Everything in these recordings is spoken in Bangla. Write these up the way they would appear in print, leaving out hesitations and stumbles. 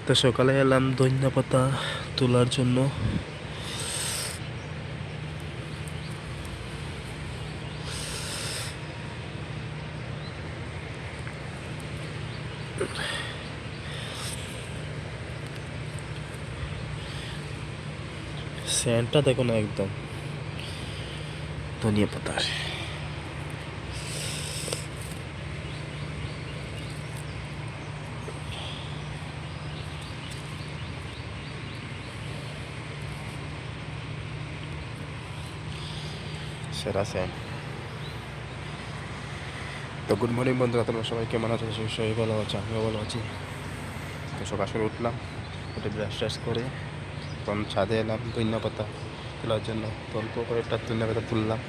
তো সকালে এলাম ধনিয়া পাতা তোলার জন্য। সেন্টটা দেখো না একদম ধনিয়া পাতার। সেরা সেন্ট। তো গুড মর্নিং বন্ধুরা, তোমরা সবাই কেমন আছো? সবাই ভালো আছো, আমিও ভালো আছি। তো সকাল সকাল উঠলাম, উঠে ব্রাশ ট্রাশ করে এখন ছাদে এলাম ধনিয়া পাতা তোলার জন্য। তো অল্প করে একটা ধনিয়া পাতা তুললাম।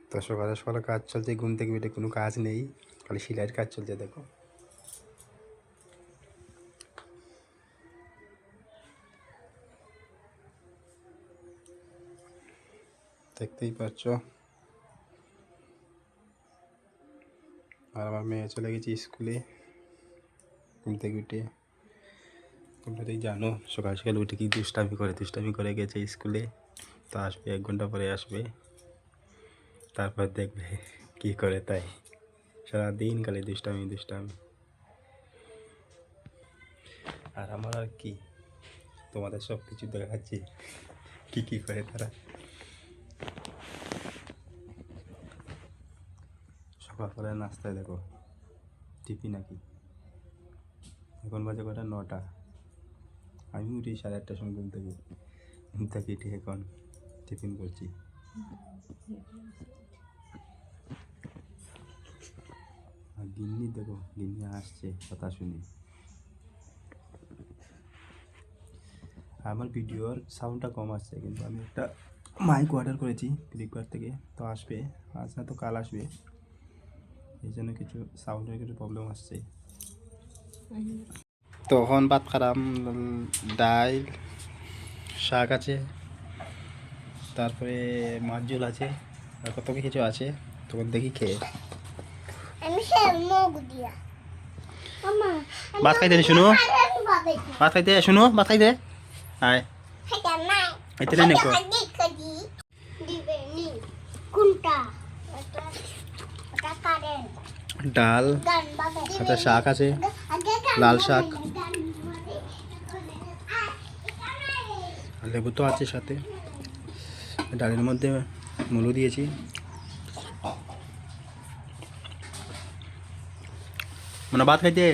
তো সকালে সকালে কাজ চলছে, ঘুম থেকে উঠে কোনো কাজ নেই, খালি সেলাইয়ের কাজ চলছে। দেখো দেখতেই পাচ্ছ। আর আমার মেয়ে চলে গেছে স্কুলে ঘুম থেকে উঠে। তোমরা তো জানো সকাল সকাল উঠে কি দুষ্টামি করে গেছে স্কুলে। তো আসবে 1 ঘন্টা পরে আসবে, তারপর দেখবে কি করে। তাই সারাদিন খালি দুষ্টামি। আর আমার আর কি, তোমাদের সব কিছু দেখাচ্ছি কি করে তারা। সকাল করে নাস্তায় দেখো টিফিন নাকি। এখন বাজে কটা 9টা। আমি উঠি 8:30টার সময় ঘুম থেকে উঠে এখন টিফিন করছি। আর গিন্নি দেখো, গিন্নি আসছে কথা শুনে। আমার ভিডিওর সাউন্ডটা কম আসছে, কিন্তু আমি একটা মাইক অর্ডার করেছি ফ্লিপকার্ট থেকে। তো আসবে, আজ না তো কাল আসবে। এই জন্য কিছু সাউন্ডের কিছু প্রবলেম আসছে। তখন ভাত খারাম, ডাল শাক আছে, তারপরে মাছ ঝোল আছে, আর কত কিছু আছে। তখন দেখি খেয়ে ভাত খাইতে শুনো, ভাত খাইতে আয় এতে নেই ডাল, সাথে শাক আছে, লাল শাক, লেবু তো আছে সাথে। ডালের মধ্যে মুলো দিয়েছি। মানে ভাত খাইতে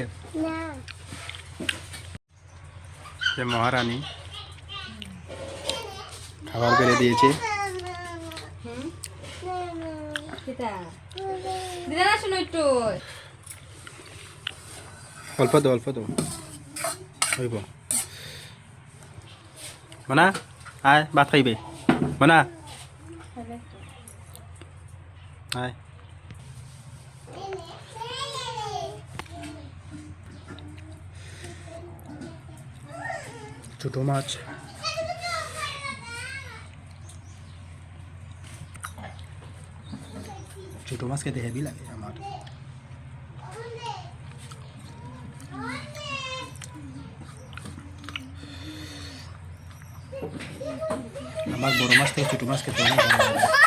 মহারানী খাবার বেড়ে দিয়েছে। অল্প দো হইব মানা, আয় ভাত খাইবে মানা, আয়। ছোট মাছ, ছোট মাছ খেতে হেভি লাগে আমার। আমার বড় মাছ থেকে ছোট মাছ খেতে অনেক ভালো লাগে।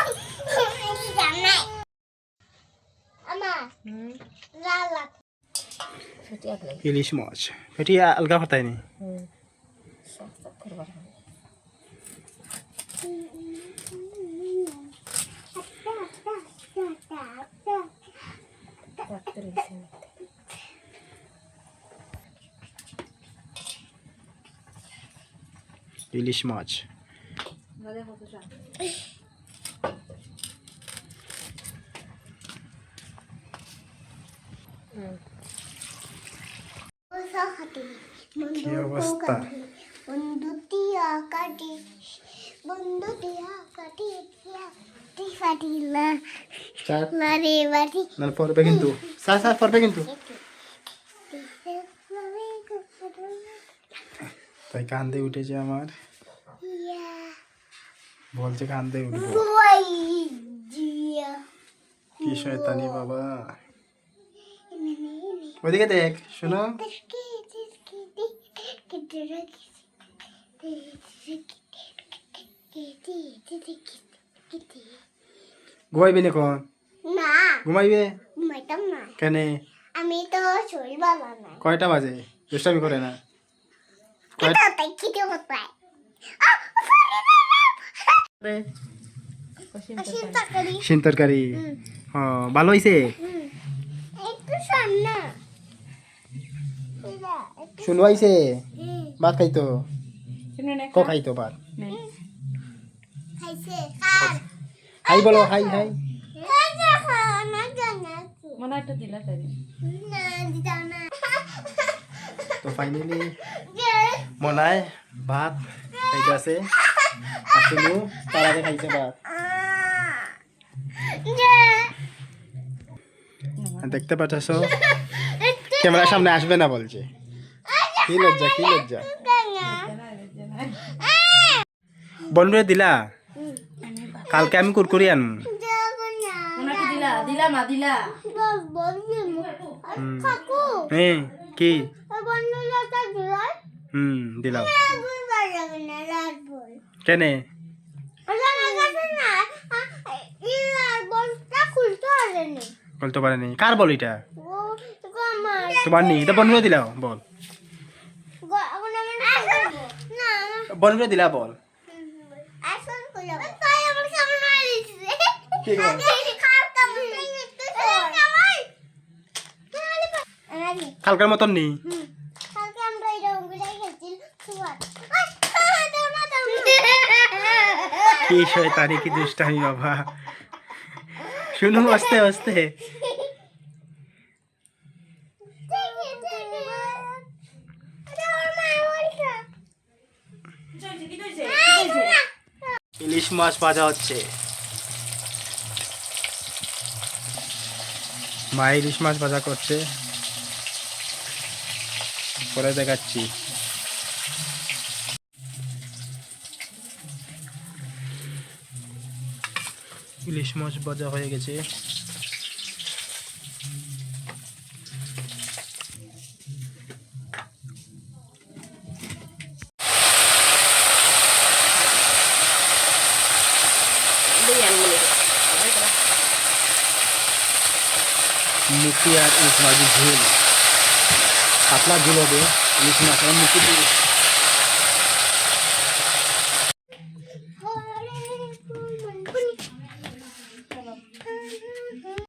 ইলিশ মাছ এটি আলগা খাতায় নি। ইলিশ মাছ কি অবস্থা। পড়বে কিন্তু, পড়বে কিন্তু। তাই কান্দে উঠেছে আমার, বলছে কান্দে উঠবো। কি শয়তানি বাবা। ওইদিকে দেখ, শোনো ঘুমাইবি না কোন না ঘুমাইবে ঘুমাইতাম না কেন আমি তো শরীর ভালো না কয়টা বাজে দুষ্টামি করে না এটা তাই খেতে কোথায় আসিন তরকারি শিন তরকারি ও ভালো হইছে একটু সামনে শুনু আইছে ভাত খাইতো ক খাইতো ভাত খাইছে কার হাই বলো হাই হাই খাইছে না জানা মনে একটা দিলা তাই না দিতাম না তো ফাইনালি মনায় ভাত খাইতে আছে আর শুনু তার আগে খাইছে ভাত দেখতে পাচ্ছ ক্যামেরার সামনে আসবে না বলছে কি লজ্জা কি লজ্জা বন্ধুরে দিলা কালকে আমি কুরকুরি আনবো মনে একটা দিলা দিলা মা দিলা হ্যাঁ কি বন্ধু দিলাম কেনে বলতে পারেনি কার বল এটা তোমার নি এটা বন্ধুরে দিলাও বল বন্ধুরে দিলা বল কি বল? কালকার মতন নি কি শয়তানি কি দুষ্টামি বাবা শুনু আস্তে আস্তে ইলিশ মাছ ভাজা হচ্ছে মা ইলিশ মাছ ভাজা করছে পরে দেখাচ্ছি ইলিশ মাছ ভাজা হয়ে গেছে মুখি আর ইলিশ মাছের ঝোল পাতলা ঝোল হবে ইলিশ মাছ মুখি